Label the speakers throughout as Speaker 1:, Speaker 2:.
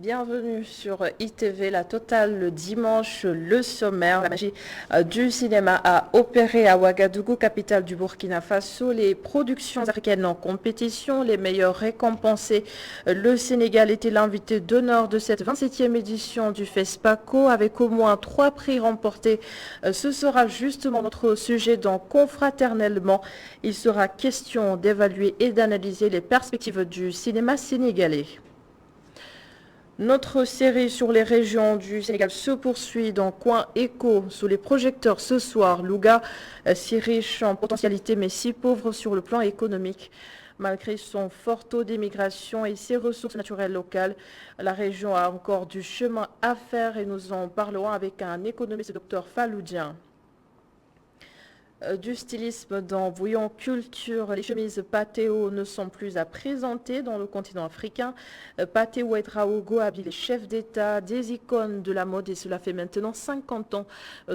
Speaker 1: Bienvenue sur ITV, la totale le dimanche, le sommaire. La magie du cinéma a opéré à Ouagadougou, capitale du Burkina Faso. Les productions africaines en compétition, les meilleures récompensées. Le Sénégal était l'invité d'honneur de cette 27e édition du FESPACO avec au moins 3 prix remportés. Ce sera justement notre sujet dans Confraternellement. Il sera question d'évaluer et d'analyser les perspectives du cinéma sénégalais. Notre série sur les régions du Sénégal se poursuit dans Coin Éco sous les projecteurs ce soir. Louga, si riche en potentialité mais si pauvre sur le plan économique. Malgré son fort taux d'immigration et ses ressources naturelles locales, la région a encore du chemin à faire et nous en parlerons avec un économiste, Dr Faloudien. Du stylisme dans Bouillon Culture, les chemises Patéo ne sont plus à présenter dans le continent africain. Patéo Ouedraogo habille les chefs d'État, des icônes de la mode et cela fait maintenant 50 ans.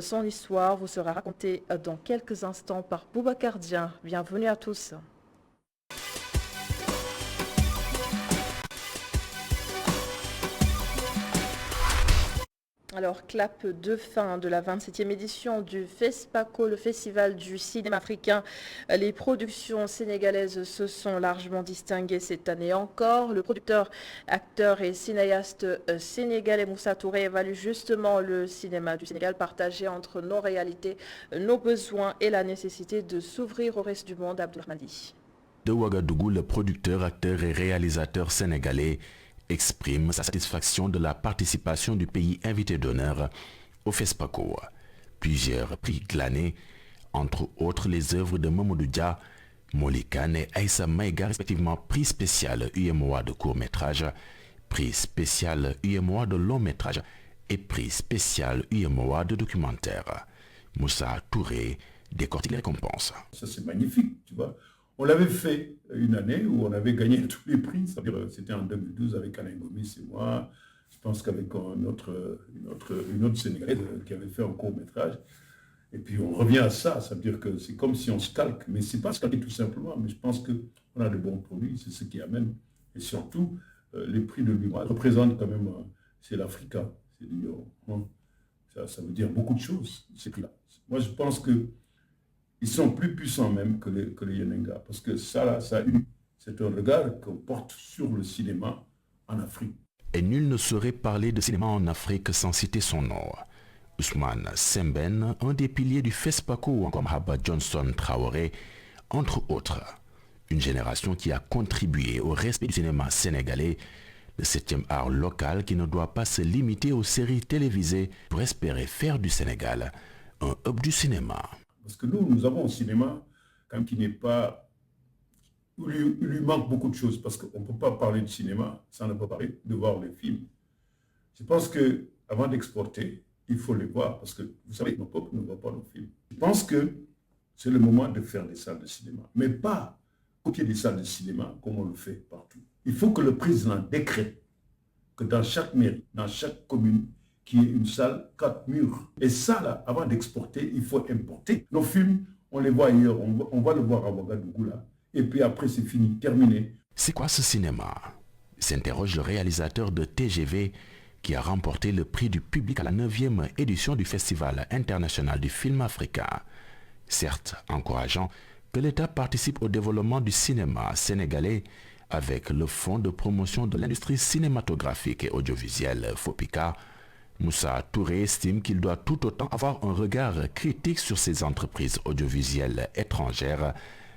Speaker 1: Son histoire vous sera racontée dans quelques instants par Boubacar Dien. Bienvenue à tous. Alors, clap de fin de la 27e édition du FESPACO, le Festival du cinéma africain. Les productions sénégalaises se sont largement distinguées cette année encore. Le producteur, acteur et cinéaste sénégalais Moussa Touré évalue justement le cinéma du Sénégal partagé entre nos réalités, nos besoins et la nécessité de s'ouvrir au reste du monde. Abdourahmani.
Speaker 2: De Ouagadougou, le producteur, acteur et réalisateur sénégalais exprime sa satisfaction de la participation du pays invité d'honneur au FESPACO. Plusieurs prix glanés, entre autres les œuvres de Mamadou Dia, Molikan et Aïssa Maïga, respectivement prix spécial UMOA de court-métrage, prix spécial UMOA de long-métrage et prix spécial UMOA de documentaire. Moussa Touré décortique les récompenses.
Speaker 3: Ça c'est magnifique, tu vois. On l'avait fait une année où on avait gagné tous les prix, c'est-à-dire c'était en 2012 avec Alain Gomis et moi, je pense qu'avec une autre Sénégalaise qui avait fait un court-métrage. Et puis on revient à ça, ça veut dire que c'est comme si on se calque, mais c'est pas se calquer tout simplement, mais je pense qu'on a de bons produits, c'est ce qui amène. Et surtout, les prix de l'humour représentent quand même, c'est l'Africa, c'est l'Union. Ça veut dire beaucoup de choses, ces prix-là. Moi je pense que ils sont plus puissants même que les Yenenga. Parce que c'est un regard qu'on porte sur le cinéma en Afrique.
Speaker 2: Et nul ne saurait parler de cinéma en Afrique sans citer son nom. Ousmane Sembène, un des piliers du FESPACO ou encore Mahaba Johnson Traoré, entre autres. Une génération qui a contribué au respect du cinéma sénégalais, le 7e art local qui ne doit pas se limiter aux séries télévisées pour espérer faire du Sénégal un hub du cinéma.
Speaker 3: Parce que nous avons un cinéma quand même qui n'est pas... Il lui manque beaucoup de choses, parce qu'on ne peut pas parler de cinéma sans ne pas parler de voir les films. Je pense qu'avant d'exporter, il faut les voir, parce que vous savez, nos peuples ne voient pas nos films. Je pense que c'est le moment de faire des salles de cinéma, mais pas copier des salles de cinéma comme on le fait partout. Il faut que le président décrète que dans chaque mairie, dans chaque commune, qui est une salle 4 murs. Et ça, là, avant d'exporter, il faut importer. Nos films, on les voit ailleurs, on va le voir à Ouagadougou, là. Et puis après, c'est fini, terminé.
Speaker 2: C'est quoi ce cinéma? S'interroge le réalisateur de TGV qui a remporté le prix du public à la 9e édition du Festival international du film africain. Certes encourageant que l'État participe au développement du cinéma sénégalais avec le Fonds de promotion de l'industrie cinématographique et audiovisuelle FOPICA, Moussa Touré estime qu'il doit tout autant avoir un regard critique sur ces entreprises audiovisuelles étrangères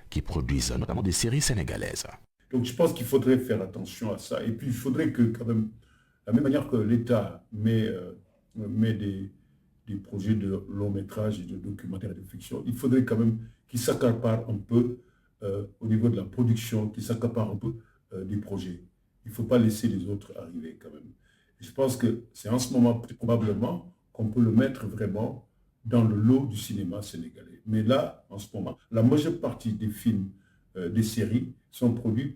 Speaker 2: qui produisent notamment des séries sénégalaises.
Speaker 3: Donc je pense qu'il faudrait faire attention à ça. Et puis il faudrait que quand même, de la même manière que l'État met des projets de long métrage et de documentaire et de fiction, il faudrait quand même qu'il s'accapare un peu au niveau de la production, qu'il s'accapare un peu des projets. Il ne faut pas laisser les autres arriver quand même. Je pense que c'est en ce moment, probablement, qu'on peut le mettre vraiment dans le lot du cinéma sénégalais. Mais là, en ce moment, la majeure partie des films, des séries, sont produits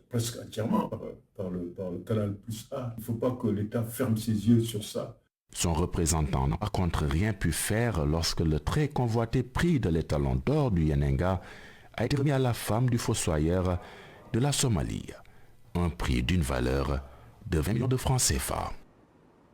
Speaker 3: presque entièrement par le Canal Plus A. Il ne faut pas que l'État ferme ses yeux sur ça.
Speaker 2: Son représentant n'a par contre rien pu faire lorsque le très convoité prix de l'étalon d'or du Yenenga a été remis à la femme du fossoyeur de la Somalie. Un prix d'une valeur de 20 millions de francs CFA.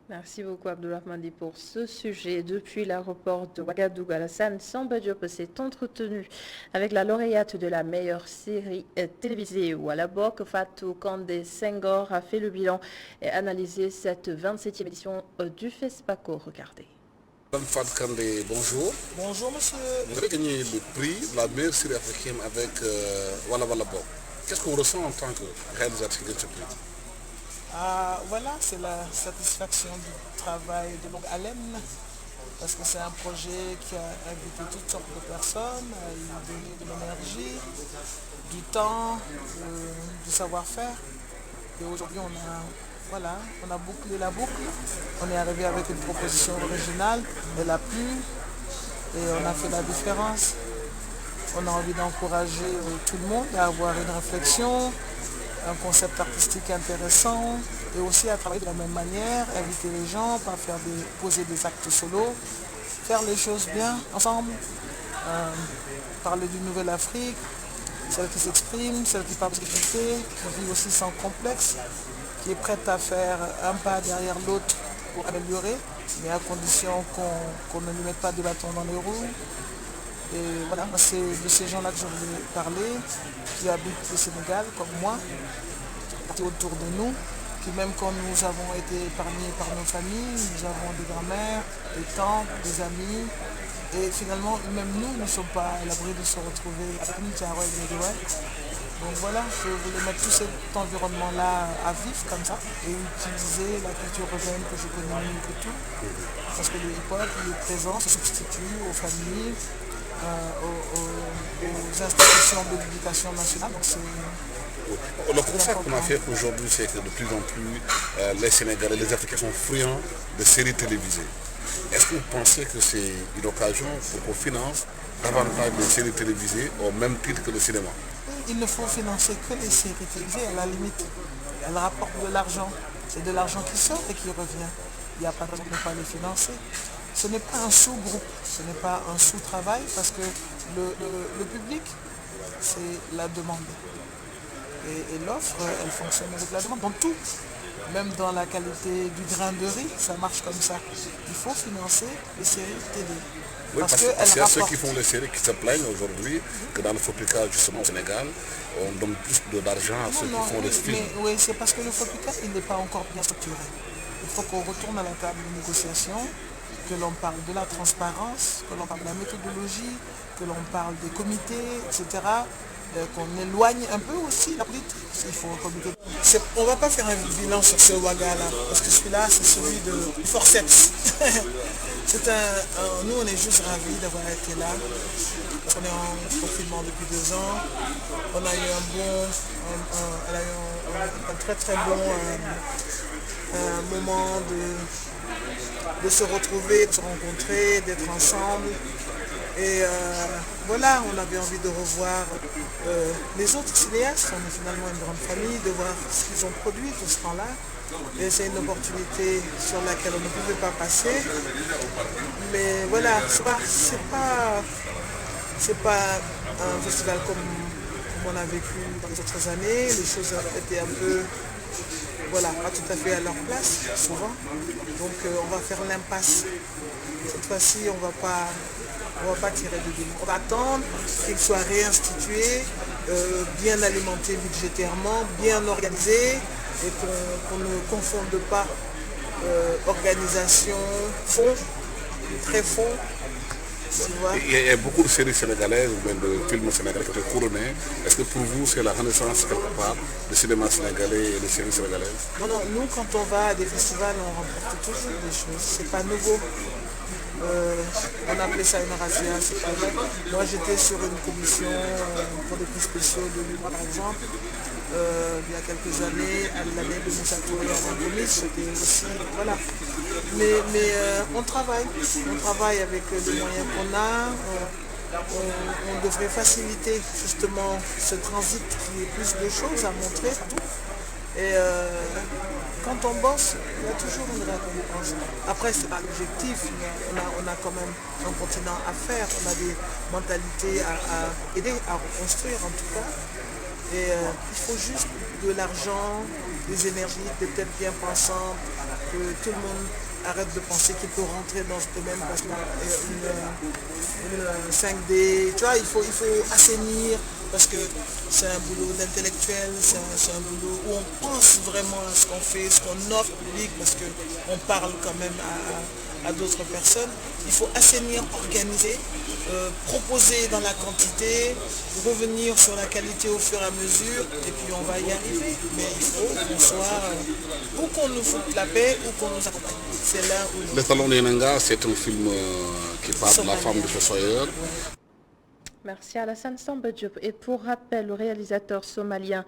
Speaker 1: Merci beaucoup Abdoulaye Mandi pour ce sujet. Depuis l'aéroport de Ouagadougou, Alassane Samba Diop s'est entretenu avec la lauréate de la meilleure série télévisée Walabok. Fatou Kandé Senghor a fait le bilan et analysé cette 27e édition du FESPACO. Regardez.
Speaker 4: Madame Fatou Kandé, bonjour.
Speaker 5: Bonjour monsieur.
Speaker 4: Vous avez gagné le prix de la meilleure série africaine avec Walabok. Qu'est-ce qu'on ressent en tant que réalisatrice de ce prix?
Speaker 5: Voilà, c'est la satisfaction du travail de longue haleine, parce que c'est un projet qui a invité toutes sortes de personnes, à y donner de l'énergie, du temps, du savoir-faire. Et aujourd'hui, on a bouclé la boucle. On est arrivé avec une proposition originale, elle a plu et on a fait la différence. On a envie d'encourager tout le monde à avoir une réflexion, un concept artistique intéressant et aussi à travailler de la même manière, inviter les gens, pas poser des actes solo, faire les choses bien ensemble, parler d'une nouvelle Afrique, celle qui s'exprime, celle qui parle de sécurité, qui vit aussi sans complexe, qui est prête à faire un pas derrière l'autre pour améliorer, mais à condition qu'on ne lui mette pas de bâton dans les roues. Et voilà, c'est de ces gens-là que je voulais parler, qui habitent le Sénégal comme moi, qui autour de nous, qui même quand nous avons été épargnés par nos familles, nous avons des grands-mères, des tantes, des amis, et finalement même nous ne sommes pas à l'abri de se retrouver avec nous, Tiaroy et Bédouin. Donc voilà, je voulais mettre tout cet environnement-là à vivre comme ça et utiliser la culture urbaine que je connais mieux que tout, parce que le hip-hop il est présent, se substitue aux familles, aux institutions de l'éducation nationale. Donc
Speaker 4: le constat qu'on a fait aujourd'hui, c'est que de plus en plus, les Sénégalais, les Africains sont friands de séries télévisées. Est-ce que vous pensez que c'est une occasion pour qu'on finance davantage de séries télévisées au même titre que le cinéma?
Speaker 5: Il ne faut financer que les séries télévisées, à la limite. Elles rapportent de l'argent. C'est de l'argent qui sort et qui revient. Il n'y a pas de raison de ne pas les financer. Ce n'est pas un sous-groupe, ce n'est pas un sous-travail, parce que le public, c'est la demande. Et l'offre, elle fonctionne avec la demande. Dans tout, même dans la qualité du grain de riz, ça marche comme ça. Il faut financer les séries télé.
Speaker 4: Oui, parce qu'il y a ceux qui font les séries qui se plaignent aujourd'hui que dans le Fopica, justement au Sénégal, on donne plus d'argent à ceux qui font les films.
Speaker 5: Oui, c'est parce que le Fopica, il n'est pas encore bien structuré. Il faut qu'on retourne à la table de négociation, que l'on parle de la transparence, que l'on parle de la méthodologie, que l'on parle des comités, etc. Qu'on éloigne un peu aussi la politique. Il faut un comité. On ne va pas faire un bilan sur ce Ouaga là, parce que celui-là c'est celui de forceps. Nous on est juste ravis d'avoir été là. On est en confinement depuis 2 ans. On a eu un très très bon moment de se retrouver, de se rencontrer, d'être ensemble. Et voilà, on avait envie de revoir les autres cinéastes. On est finalement une grande famille, de voir ce qu'ils ont produit tout ce temps-là. Et c'est une opportunité sur laquelle on ne pouvait pas passer. Mais voilà, c'est pas un festival comme on a vécu dans les autres années. Les choses étaient un peu, voilà, pas tout à fait à leur place, souvent. Donc on va faire l'impasse. Cette fois-ci, on ne va pas tirer de bilan. On va attendre qu'il soit réinstitué, bien alimenté budgétairement, bien organisé, et qu'on ne confonde pas organisation, fonds, très fonds.
Speaker 4: Il y a beaucoup de séries sénégalaises ou même de films sénégalais qui ont été couronnés. Est-ce que pour vous c'est la renaissance quelque part du cinéma sénégalais et des séries sénégalaises?
Speaker 5: Non, nous quand on va à des festivals, on remporte toujours des choses. C'est pas nouveau. On appelait ça une razzia, c'est pas vrai. Moi j'étais sur une commission pour des prix spéciaux de l'UMA par exemple. Il y a quelques années, à l'année de Moussa Touré en Gomis, c'était aussi, voilà. Mais on travaille avec les moyens qu'on a. On devrait faciliter justement ce transit qui est plus de choses à montrer. Et quand on bosse, il y a toujours une récompense. Après, c'est pas l'objectif, mais on a quand même un continent à faire. On a des mentalités à aider, à reconstruire en tout cas. Et il faut juste de l'argent, des énergies, des têtes bien pensantes, que tout le monde arrête de penser qu'il peut rentrer dans ce domaine parce qu'une 5D, tu vois, il faut assainir parce que c'est un boulot d'intellectuel, c'est un boulot où on pense vraiment à ce qu'on fait, ce qu'on offre au public parce qu'on parle quand même à d'autres personnes. Il faut assainir, organiser, proposer dans la quantité, revenir sur la qualité au fur et à mesure, et puis on va y arriver. Mais il faut qu'on soit, ou qu'on nous foute la paix, ou qu'on nous accompagne. C'est là où...
Speaker 4: Le Talon de Yenanga, c'est un film qui parle de la femme du fossoyeur.
Speaker 1: Merci Alassane Samba Diop. Et pour rappel, le réalisateur somalien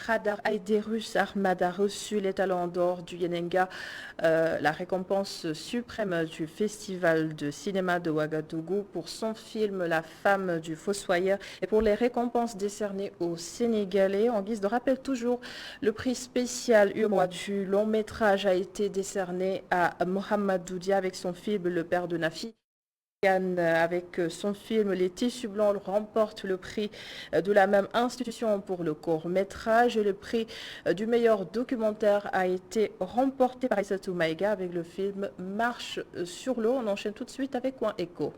Speaker 1: Khadar Aiderus Ahmad a reçu les talons d'or du Yenenga, la récompense suprême du Festival de cinéma de Ouagadougou pour son film La femme du fossoyeur. Et pour les récompenses décernées aux Sénégalais, en guise de rappel toujours, le prix spécial UMOA du long métrage a été décerné à Mohamed Doudia avec son film Le père de Nafi. Avec son film Les Tissus Blancs remporte le prix de la même institution pour le court-métrage. Le prix du meilleur documentaire a été remporté par Aïssatou Maïga avec le film Marche sur l'eau. On enchaîne tout de suite avec Coin Éco.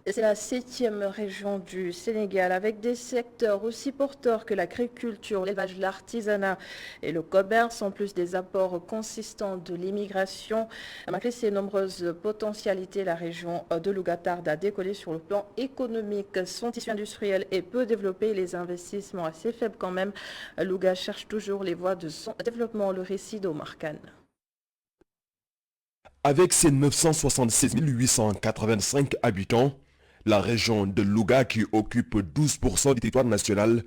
Speaker 1: C'est la 7e région du Sénégal avec des secteurs aussi porteurs que l'agriculture, l'élevage, l'artisanat et le commerce, en plus des apports consistants de l'immigration. Malgré ses nombreuses potentialités, la région de Louga tarde à décoller sur le plan économique. Son tissu industriel est peu développé, les investissements assez faibles quand même. Louga cherche toujours les voies de son développement. Le récit d'Omar Khan.
Speaker 6: Avec ses 976 885 habitants, la région de Louga, qui occupe 12% du territoire national,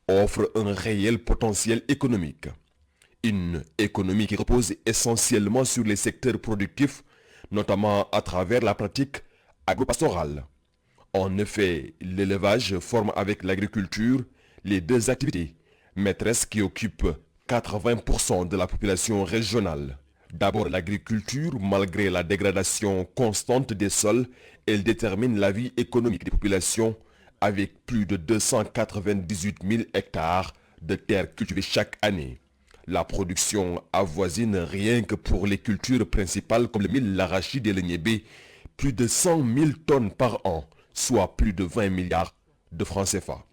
Speaker 6: offre un réel potentiel économique. Une économie qui repose essentiellement sur les secteurs productifs, notamment à travers la pratique agropastorale. En effet, l'élevage forme avec l'agriculture les deux activités maîtresses qui occupent 80% de la population régionale. D'abord l'agriculture, malgré la dégradation constante des sols, elle détermine la vie économique des populations avec plus de 298 000 hectares de terres cultivées chaque année. La production avoisine rien que pour les cultures principales comme le mil, l'arachide et le niébé, plus de 100 000 tonnes par an, soit plus de 20 milliards de francs CFA.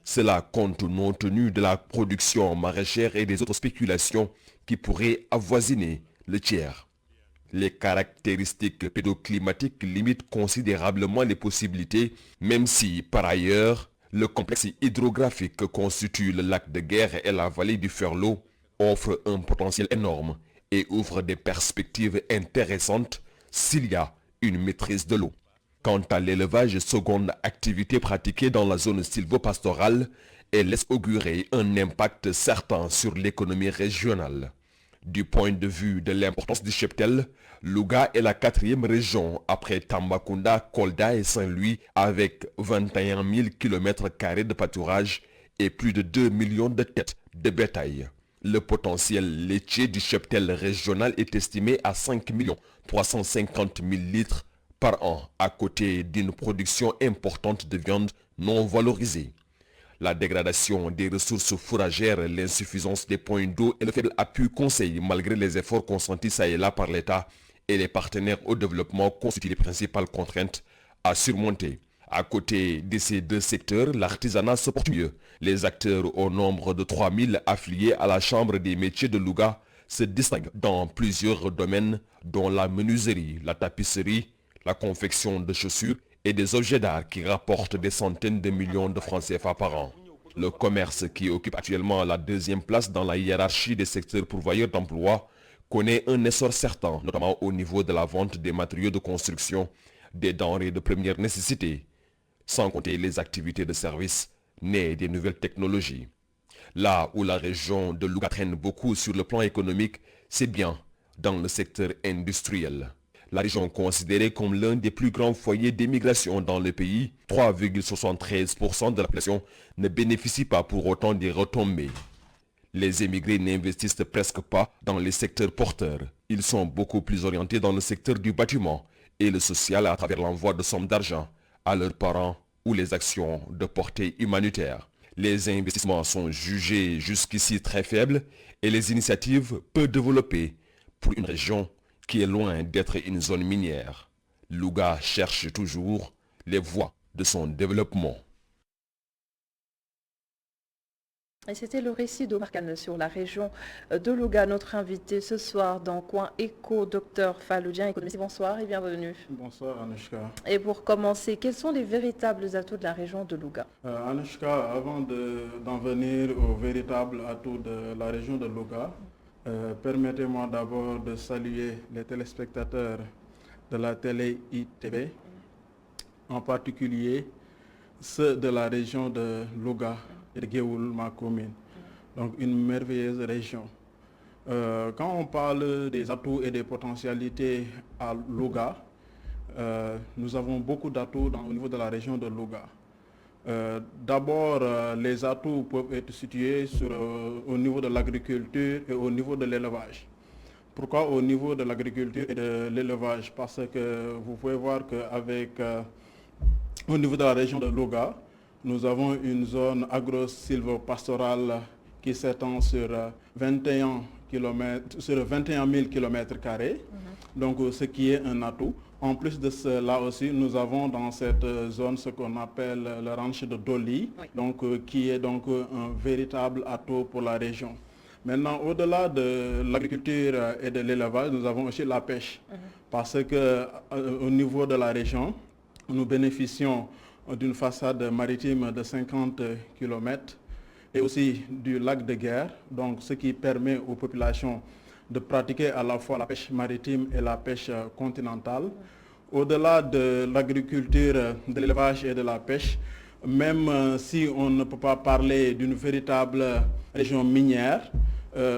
Speaker 6: Cela compte non tenu de la production maraîchère et des autres spéculations qui pourraient avoisiner le tiers. Les caractéristiques pédoclimatiques limitent considérablement les possibilités, même si, par ailleurs, le complexe hydrographique que constitue le lac de Guerre et la vallée du Ferlo offre un potentiel énorme et ouvre des perspectives intéressantes s'il y a une maîtrise de l'eau. Quant à l'élevage, seconde activité pratiquée dans la zone sylvopastorale, elle laisse augurer un impact certain sur l'économie régionale. Du point de vue de l'importance du cheptel, Louga est la 4e région après Tambacounda, Kolda et Saint-Louis avec 21 000 km² de pâturage et plus de 2 millions de têtes de bétail. Le potentiel laitier du cheptel régional est estimé à 5 350 000 litres par an, à côté d'une production importante de viande non valorisée. La dégradation des ressources fourragères, l'insuffisance des points d'eau et le faible appui conseil malgré les efforts consentis ça et là par l'État et les partenaires au développement constituent les principales contraintes à surmonter. À côté de ces deux secteurs, l'artisanat se porte mieux. Les acteurs au nombre de 3000 affiliés à la Chambre des métiers de Louga se distinguent dans plusieurs domaines dont la menuiserie, la tapisserie, la confection de chaussures et des objets d'art qui rapportent des centaines de millions de francs CFA par an. Le commerce, qui occupe actuellement la 2e place dans la hiérarchie des secteurs pourvoyeurs d'emploi, connaît un essor certain, notamment au niveau de la vente des matériaux de construction, des denrées de première nécessité, sans compter les activités de services nées des nouvelles technologies. Là où la région de Louga traîne beaucoup sur le plan économique, c'est bien dans le secteur industriel. La région considérée comme l'un des plus grands foyers d'émigration dans le pays, 3,73% de la population ne bénéficie pas pour autant des retombées. Les émigrés n'investissent presque pas dans les secteurs porteurs. Ils sont beaucoup plus orientés dans le secteur du bâtiment et le social à travers l'envoi de sommes d'argent à leurs parents ou les actions de portée humanitaire. Les investissements sont jugés jusqu'ici très faibles et les initiatives peu développées pour une région qui est loin d'être une zone minière. Louga cherche toujours les voies de son développement.
Speaker 1: Et c'était le récit d'Omar Kane sur la région de Louga, notre invité ce soir dans Coin Éco, Dr Faloudien, économiste. Bonsoir et bienvenue.
Speaker 7: Bonsoir Anushka.
Speaker 1: Et pour commencer, quels sont les véritables atouts de la région de Louga?
Speaker 7: Anushka, avant d'en venir aux véritables atouts de la région de Louga, permettez-moi d'abord de saluer les téléspectateurs de la télé ITV, en particulier ceux de la région de Louga et de Géoul, ma commune. Donc une merveilleuse région. Quand on parle des atouts et des potentialités à Louga, nous avons beaucoup d'atouts au niveau de la région de Louga. D'abord, les atouts peuvent être situés au niveau de l'agriculture et au niveau de l'élevage. Pourquoi au niveau de l'agriculture et de l'élevage? Parce que vous pouvez voir qu'avec au niveau de la région de Louga, nous avons une zone agro-silvopastorale qui s'étend sur 21 000 km², donc ce qui est un atout. En plus de cela aussi, nous avons dans cette zone ce qu'on appelle le ranch de Doli, qui est donc un véritable atout pour la région. Maintenant, au-delà de l'agriculture et de l'élevage, nous avons aussi la pêche. Parce qu'au niveau de la région, nous bénéficions d'une façade maritime de 50 km et aussi du lac de Guerre, donc ce qui permet aux populations de pratiquer à la fois la pêche maritime et la pêche continentale. Au-delà de l'agriculture, de l'élevage et de la pêche, même si on ne peut pas parler d'une véritable région minière,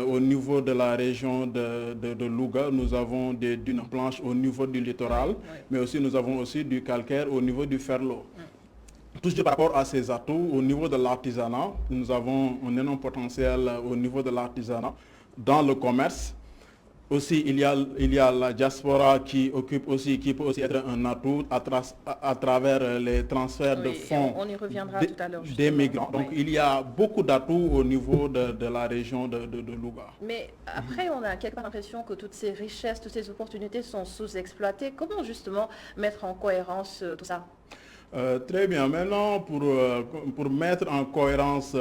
Speaker 7: au niveau de la région de Louga, nous avons des dunes blanches au niveau du littoral, mais aussi nous avons aussi du calcaire au niveau du Ferlo. Toujours par rapport à ces atouts, au niveau de l'artisanat, nous avons un énorme potentiel au niveau de l'artisanat. Dans le commerce, aussi il y a la diaspora qui peut aussi être un atout à travers les transferts de fonds
Speaker 1: on y reviendra tout à l'heure,
Speaker 7: des migrants. Donc il y a beaucoup d'atouts au niveau de la région de Louga.
Speaker 1: Mais après, on a quelque part l'impression que toutes ces richesses, toutes ces opportunités sont sous-exploitées. Comment justement mettre en cohérence tout ça?
Speaker 7: Très bien. Maintenant, pour mettre en cohérence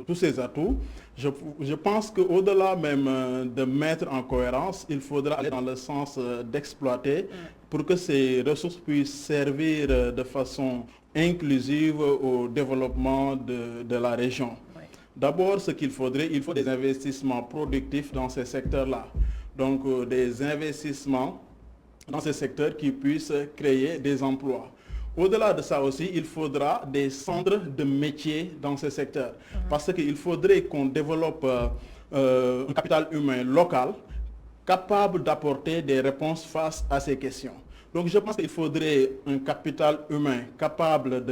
Speaker 7: tous ces atouts, je pense qu'au-delà même de mettre en cohérence, il faudra aller dans le sens d'exploiter pour que ces ressources puissent servir de façon inclusive au développement de la région. D'abord, ce qu'il faudrait, il faut des investissements productifs dans ces secteurs-là. Donc, des investissements dans ces secteurs qui puissent créer des emplois. Au-delà de ça aussi, il faudra des centres de métiers dans ce secteur. Parce qu'il faudrait qu'on développe un capital humain local capable d'apporter des réponses face à ces questions. Donc je pense qu'il faudrait un capital humain capable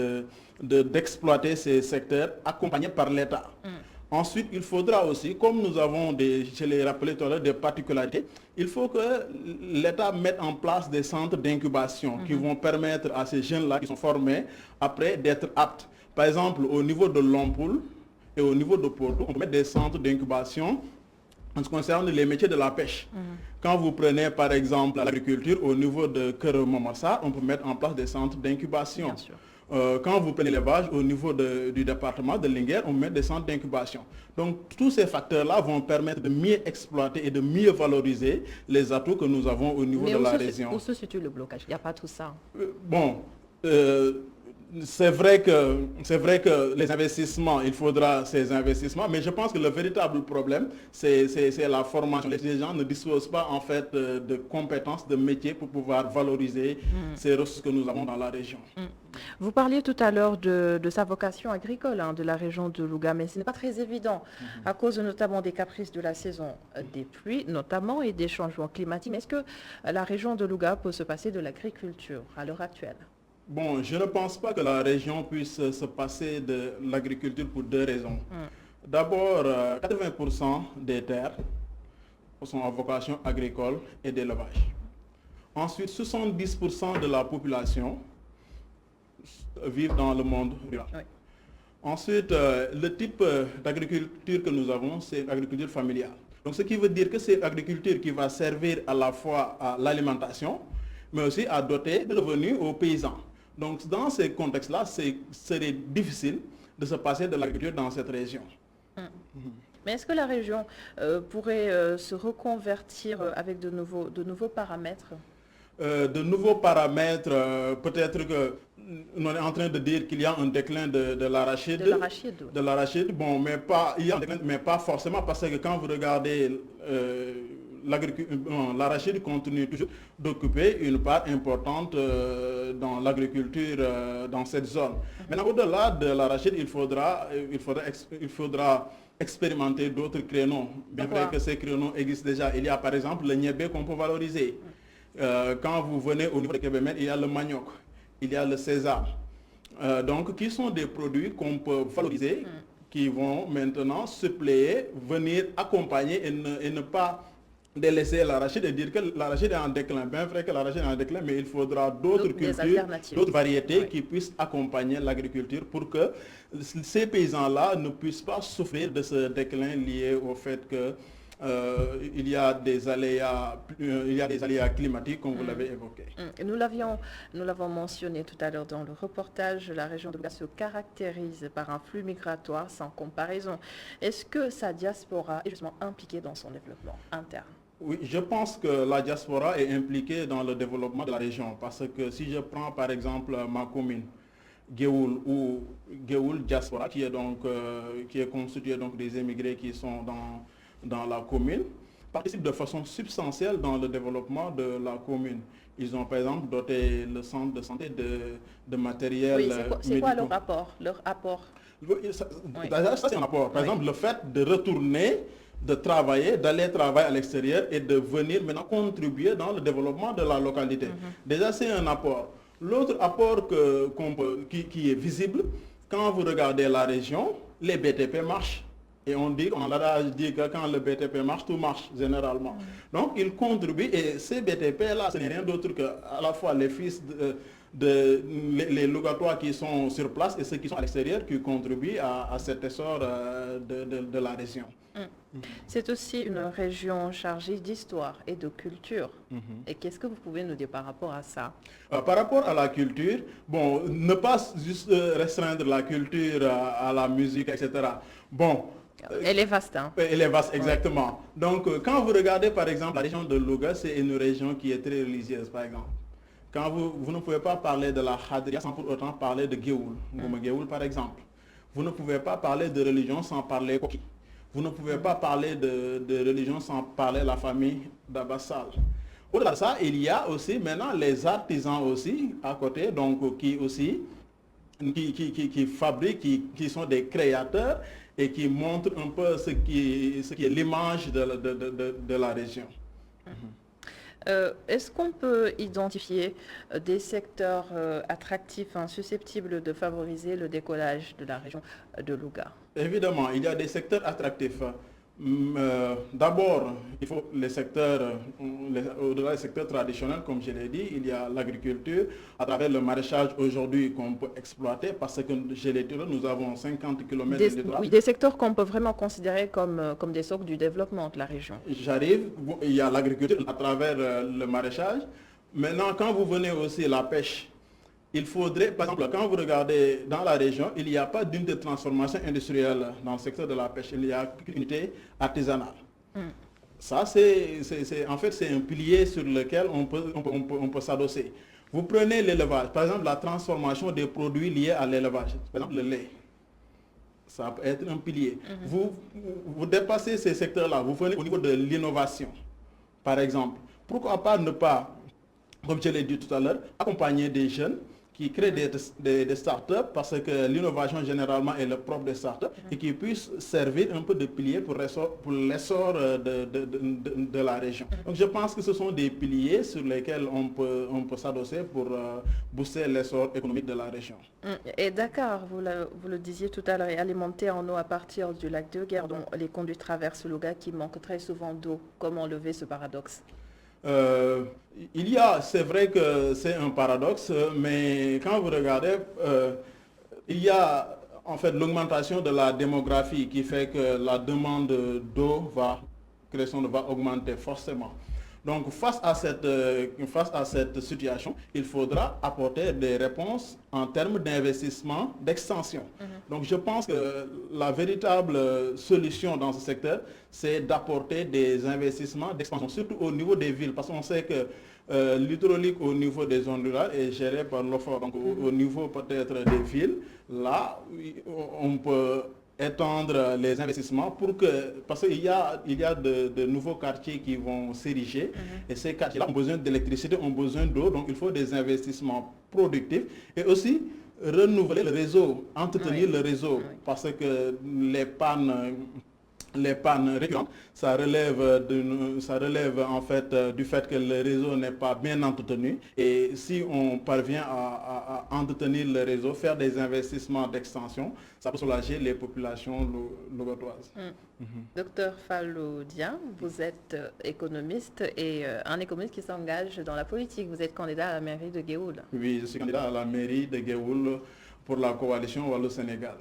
Speaker 7: d'exploiter ces secteurs accompagné par l'État. Ensuite, il faudra aussi, comme nous avons, je l'ai rappelé tout à l'heure, des particularités, il faut que l'État mette en place des centres d'incubation qui vont permettre à ces jeunes-là qui sont formés, après, d'être aptes. Par exemple, au niveau de Lompoul et au niveau de Porto, on peut mettre des centres d'incubation en ce qui concerne les métiers de la pêche. Quand vous prenez, par exemple, l'agriculture, au niveau de Keur Momassa, on peut mettre en place des centres d'incubation. Quand vous prenez l'élevage au niveau du département de Linguère, on met des centres d'incubation. Donc tous ces facteurs-là vont permettre de mieux exploiter et de mieux valoriser les atouts que nous avons au niveau de la région.
Speaker 1: Où se situe le blocage? Il n'y a pas tout ça.
Speaker 7: C'est vrai que les investissements, il faudra ces investissements, mais je pense que le véritable problème, c'est la formation. Les gens ne disposent pas en fait de compétences, de métiers pour pouvoir valoriser ces ressources que nous avons dans la région.
Speaker 1: Vous parliez tout à l'heure de sa vocation agricole de la région de Louga, mais ce n'est pas très évident à cause notamment des caprices de la saison des pluies notamment et des changements climatiques. Est-ce que la région de Louga peut se passer de l'agriculture à l'heure actuelle?
Speaker 7: Bon, je ne pense pas que la région puisse se passer de l'agriculture pour deux raisons. D'abord, 80% des terres sont à vocation agricole et d'élevage. Ensuite, 70% de la population vivent dans le monde rural. Oui. Ensuite, le type d'agriculture que nous avons, c'est l'agriculture familiale. Donc, ce qui veut dire que c'est l'agriculture qui va servir à la fois à l'alimentation, mais aussi à doter de revenus aux paysans. Donc, dans ces contextes-là, serait difficile de se passer de l'agriculture dans cette région.
Speaker 1: Mais est-ce que la région pourrait se reconvertir avec de nouveaux paramètres?
Speaker 7: De nouveaux paramètres, peut-être que on est en train de dire qu'il y a un déclin de l'arachide. De l'arachide, bon, mais pas, il y a un déclin, mais pas forcément, parce que quand vous regardez l'arachide continue toujours d'occuper une part importante dans l'agriculture dans cette zone. Maintenant, au-delà de l'arachide, il faudra expérimenter d'autres créneaux. Bien vrai que ces créneaux existent déjà. Il y a par exemple le niébé qu'on peut valoriser. Quand vous venez au niveau de Kébémer, il y a le manioc, il y a le sésame. Donc, qui sont des produits qu'on peut valoriser, qui vont maintenant suppléer, venir accompagner et ne pas délaisser l'arachide et dire que l'arachide est en déclin. Bien vrai que l'arachide est en déclin, mais il faudra d'autres cultures, d'autres variétés qui puissent accompagner l'agriculture pour que ces paysans-là ne puissent pas souffrir de ce déclin lié au fait que il y a des aléas climatiques, comme vous l'avez évoqué.
Speaker 1: Nous l'avons mentionné tout à l'heure dans le reportage, la région de Louga se caractérise par un flux migratoire sans comparaison. Est-ce que sa diaspora est justement impliquée dans son développement interne?
Speaker 7: Oui, je pense que la diaspora est impliquée dans le développement de la région, parce que si je prends par exemple ma commune, Géoul ou Géoul Diaspora, qui est constituée donc des émigrés qui sont dans la commune, participent de façon substantielle dans le développement de la commune. Ils ont par exemple doté le centre de santé de matériel.
Speaker 1: Oui, c'est quoi leur apport?
Speaker 7: Ça, c'est un apport. Par exemple, le fait de retourner, de travailler, d'aller travailler à l'extérieur et de venir maintenant contribuer dans le développement de la localité. Déjà, c'est un apport. L'autre apport qui est visible, quand vous regardez la région, les BTP marchent. Et on a dit que quand le BTP marche, tout marche généralement. Donc, ils contribuent et ces BTP-là, ce n'est rien d'autre que à la fois les fils les locatoires qui sont sur place et ceux qui sont à l'extérieur qui contribuent à cet essor de la région.
Speaker 1: C'est aussi une région chargée d'histoire et de culture. Et qu'est-ce que vous pouvez nous dire par rapport à ça?
Speaker 7: Par rapport à la culture, bon, ne pas juste restreindre la culture à la musique, etc. Bon,
Speaker 1: elle est vaste. Hein?
Speaker 7: Elle est vaste, exactement. Oui. Donc, quand vous regardez, par exemple, la région de Louga, c'est une région qui est très religieuse, par exemple. Quand vous ne pouvez pas parler de la Hadria sans pour autant parler de Géoul, Géoul, par exemple. Vous ne pouvez pas parler de religion sans parler Koki. Vous ne pouvez pas parler de religion sans parler de la famille d'Abassal. Au-delà de ça, il y a aussi maintenant les artisans aussi à côté, donc qui fabriquent, qui sont des créateurs et qui montrent un peu ce qui est l'image de la région.
Speaker 1: Est-ce qu'on peut identifier des secteurs attractifs, susceptibles de favoriser le décollage de la région de Louga?
Speaker 7: Évidemment, il y a des secteurs attractifs. D'abord, il faut les secteurs, au-delà des secteurs traditionnels, comme je l'ai dit, il y a l'agriculture, à travers le maraîchage aujourd'hui qu'on peut exploiter, parce que, je l'ai dit, nous avons 50 km de littoral.
Speaker 1: Oui, des secteurs qu'on peut vraiment considérer comme des socles du développement de la région.
Speaker 7: J'arrive, il y a l'agriculture à travers le maraîchage. Maintenant, quand vous venez aussi la pêche, il faudrait, par exemple, quand vous regardez dans la région, il n'y a pas d'unité de transformation industrielle dans le secteur de la pêche, il y a une unité artisanale. Ça, en fait, c'est un pilier sur lequel on peut s'adosser. Vous prenez l'élevage, par exemple, la transformation des produits liés à l'élevage, par exemple le lait. Ça peut être un pilier. Vous dépassez ces secteurs-là, vous venez au niveau de l'innovation, par exemple. Pourquoi pas ne pas, comme je l'ai dit tout à l'heure, accompagner des jeunes qui créent des startups, parce que l'innovation généralement est le propre des startups, et qui puissent servir un peu de pilier pour l'essor de la région. Donc je pense que ce sont des piliers sur lesquels on peut s'adosser pour booster l'essor économique de la région.
Speaker 1: Et Dakar, vous le disiez tout à l'heure, est alimenté en eau à partir du lac de Guerre, dont les conduits traversent Louga qui manque très souvent d'eau. Comment lever ce paradoxe?
Speaker 7: C'est vrai que c'est un paradoxe, mais quand vous regardez, il y a en fait l'augmentation de la démographie qui fait que la demande d'eau va augmenter forcément. Donc face à cette situation, il faudra apporter des réponses en termes d'investissement, d'extension. Donc je pense que la véritable solution dans ce secteur, c'est d'apporter des investissements d'expansion, surtout au niveau des villes, parce qu'on sait que l'hydraulique au niveau des zones rurales est gérée par l'OFOR. Donc au niveau peut-être des villes, là, on peut étendre les investissements parce qu'il y a de nouveaux quartiers qui vont s'ériger et ces quartiers-là ont besoin d'électricité, ont besoin d'eau, donc il faut des investissements productifs et aussi renouveler le réseau, entretenir le réseau parce que les pannes récurrentes, ça relève en fait du fait que le réseau n'est pas bien entretenu et si on parvient à entretenir le réseau, faire des investissements d'extension, ça peut soulager les populations logatoises.
Speaker 1: Docteur Fallou Dieng, vous êtes économiste et un économiste qui s'engage dans la politique. Vous êtes candidat à la mairie de Géoul.
Speaker 7: Oui, je suis candidat à la mairie de Géoul pour la coalition Wallo-Sénégal.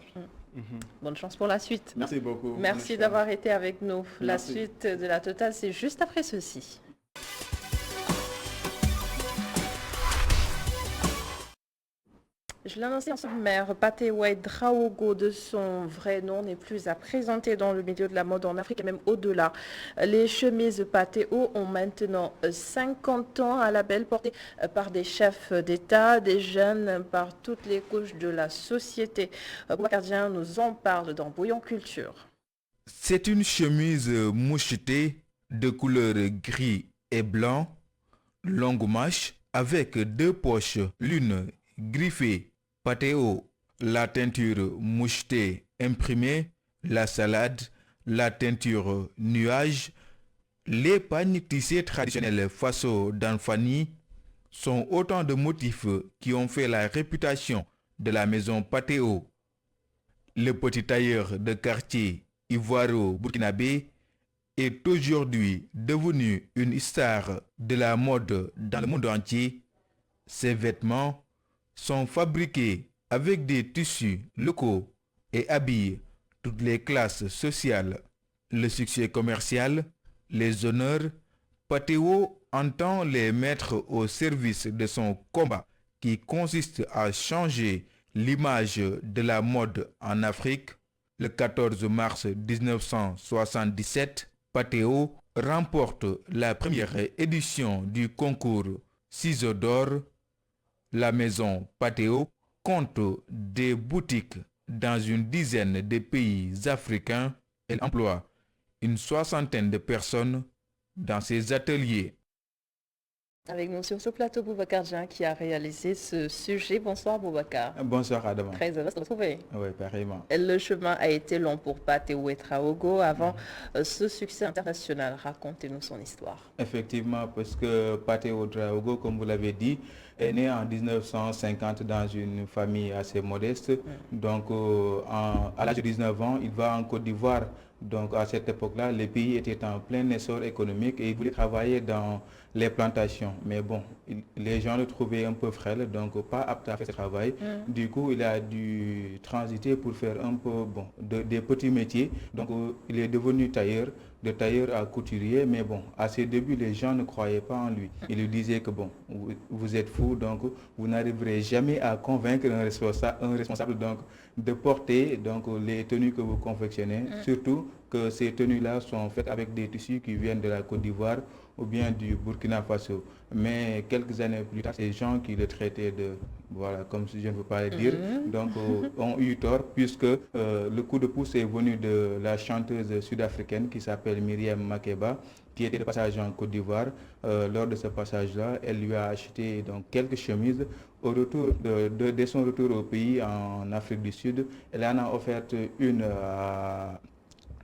Speaker 1: Bonne chance pour la suite.
Speaker 7: Merci beaucoup.
Speaker 1: Merci d'avoir été avec nous.
Speaker 7: Merci.
Speaker 1: La suite de la Total, c'est juste après ceci. Je l'annonçais en sommaire, Patewo Traogo, de son vrai nom, n'est plus à présenter dans le milieu de la mode en Afrique et même au-delà. Les chemises Patewo ont maintenant 50 ans, un label porté par des chefs d'État, des jeunes, par toutes les couches de la société. Boubacar Dieng nous en parle dans Bouillon Culture.
Speaker 8: C'est une chemise mouchetée de couleur gris et blanc, longue manche, avec deux poches, l'une griffée Patewo, la teinture mouchetée imprimée, la salade, la teinture nuage. Les pagnes tissées traditionnelles Faso d'Anfani sont autant de motifs qui ont fait la réputation de la maison Patewo. Le petit tailleur de quartier ivoiro-burkinabé est aujourd'hui devenu une star de la mode dans le monde entier. Ses vêtements sont fabriqués avec des tissus locaux et habillent toutes les classes sociales. Le succès commercial, les honneurs, Patewo entend les mettre au service de son combat qui consiste à changer l'image de la mode en Afrique. Le 14 mars 1977, Patewo remporte la première édition du concours Ciseaux d'or. La maison Patewo compte des boutiques dans une dizaine de pays africains. Elle emploie une soixantaine de personnes dans ses ateliers.
Speaker 1: Avec nous sur ce plateau, Boubacar Dieng qui a réalisé ce sujet. Bonsoir Boubacar.
Speaker 9: Bonsoir Adama.
Speaker 1: Très heureux de te retrouver.
Speaker 9: Oui, pareillement.
Speaker 1: Le chemin a été long pour Patewo Traogo avant ce succès international. Racontez-nous son histoire.
Speaker 9: Effectivement, parce que Patewo Traogo, comme vous l'avez dit, est né en 1950 dans une famille assez modeste. Donc, à l'âge de 19 ans, il va en Côte d'Ivoire. Donc, à cette époque-là, le pays était en plein essor économique et il voulait travailler dans les plantations. Mais bon, les gens le trouvaient un peu frêle, donc pas apte à faire ce travail. Du coup, il a dû transiter pour faire un peu des petits métiers. Donc, il est devenu tailleur, de tailleur à couturier. Mais bon, à ses débuts, les gens ne croyaient pas en lui. Ils lui disaient que bon, vous êtes fou, donc vous n'arriverez jamais à convaincre un responsable donc, de porter donc, les tenues que vous confectionnez. Surtout que ces tenues-là sont faites avec des tissus qui viennent de la Côte d'Ivoire ou bien du Burkina Faso. Mais quelques années plus tard, ces gens qui le traitaient de, voilà, comme si je ne veux pas le dire, donc ont eu tort puisque le coup de pouce est venu de la chanteuse sud-africaine qui s'appelle Myriam Makeba, qui était de passage en Côte d'Ivoire. Lors de ce passage-là, elle lui a acheté donc, quelques chemises. Au retour de son retour au pays en Afrique du Sud, elle en a offert une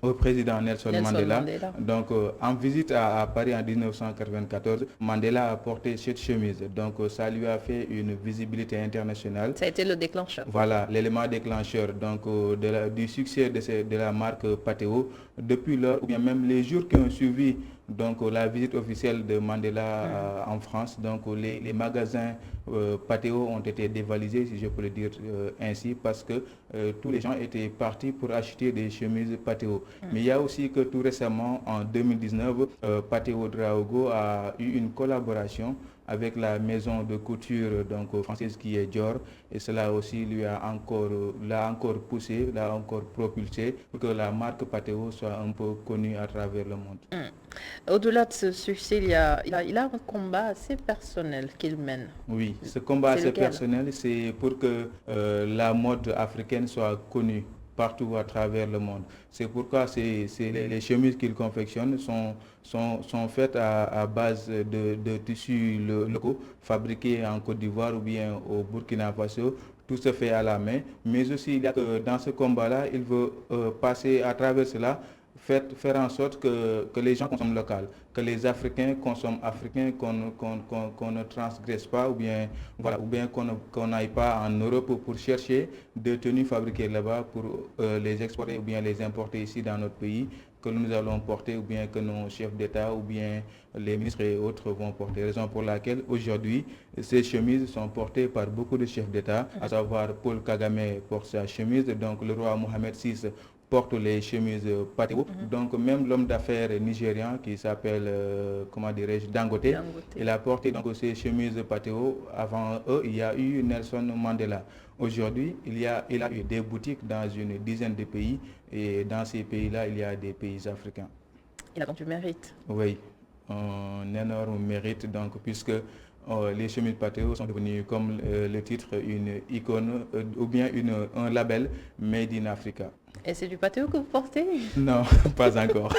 Speaker 9: au président Nelson Mandela. Donc, en visite à Paris en 1994, Mandela a porté cette chemise. Donc, ça lui a fait une visibilité internationale.
Speaker 1: Ça a été le déclencheur.
Speaker 9: Voilà, l'élément déclencheur donc, du succès de la marque Patewo. depuis lors, ou bien même les jours qui ont suivi donc la visite officielle de Mandela en France, donc les magasins Patéo ont été dévalisés, si je peux le dire ainsi, parce que tous les gens étaient partis pour acheter des chemises Patéo. Mais il y a aussi que tout récemment, en 2019, Patéo Ouédraogo a eu une collaboration avec la maison de couture donc française qui est Dior, et cela aussi l'a encore poussé, l'a encore propulsé pour que la marque Patéo soit un peu connue à travers le monde.
Speaker 1: Au-delà de ce succès, il a un combat assez personnel qu'il mène.
Speaker 9: Oui, ce combat assez
Speaker 1: lequel?
Speaker 9: personnel, c'est pour que la mode africaine soit connue partout à travers le monde. C'est pourquoi les chemises qu'il confectionne sont faites à base de tissus locaux fabriqués en Côte d'Ivoire ou bien au Burkina Faso. Tout se fait à la main, mais aussi il y a que dans ce combat-là, il veut passer à travers cela, faire en sorte que les gens consomment local, que les Africains consomment africain, qu'on ne transgresse pas, ou bien qu'on n'aille pas en Europe pour chercher des tenues fabriquées là-bas pour les exporter ou bien les importer ici dans notre pays, que nous allons porter ou bien que nos chefs d'État ou bien les ministres et autres vont porter. Raison pour laquelle aujourd'hui, ces chemises sont portées par beaucoup de chefs d'État, à savoir Paul Kagame porte sa chemise, donc le roi Mohamed VI porte les chemises Patéo. Donc même l'homme d'affaires nigérian qui s'appelle, Dangote, il a porté donc ces chemises Patéo. Avant eux, il y a eu Nelson Mandela. Aujourd'hui, il a eu des boutiques dans une dizaine de pays, et dans ces pays-là, il y a des pays africains.
Speaker 1: Il a donc du mérite.
Speaker 9: Oui, un énorme mérite, donc, puisque les chemises Patéo sont devenues, comme le titre, une icône ou bien un label Made in Africa.
Speaker 1: Et c'est du Patéo que vous portez?
Speaker 9: Non, pas encore.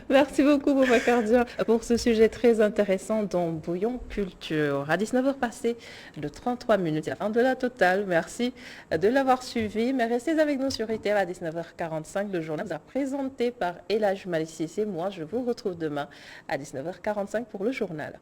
Speaker 1: Merci beaucoup, Boubacar Dia, pour ce sujet très intéressant dans Bouillon Culture. À 19h passées de 33 minutes, c'est la fin de la totale. Merci de l'avoir suivi. Mais restez avec nous sur ITV à 19h45. Le journal sera présenté par Elhadj Malick Cissé. Moi, je vous retrouve demain à 19h45 pour le journal.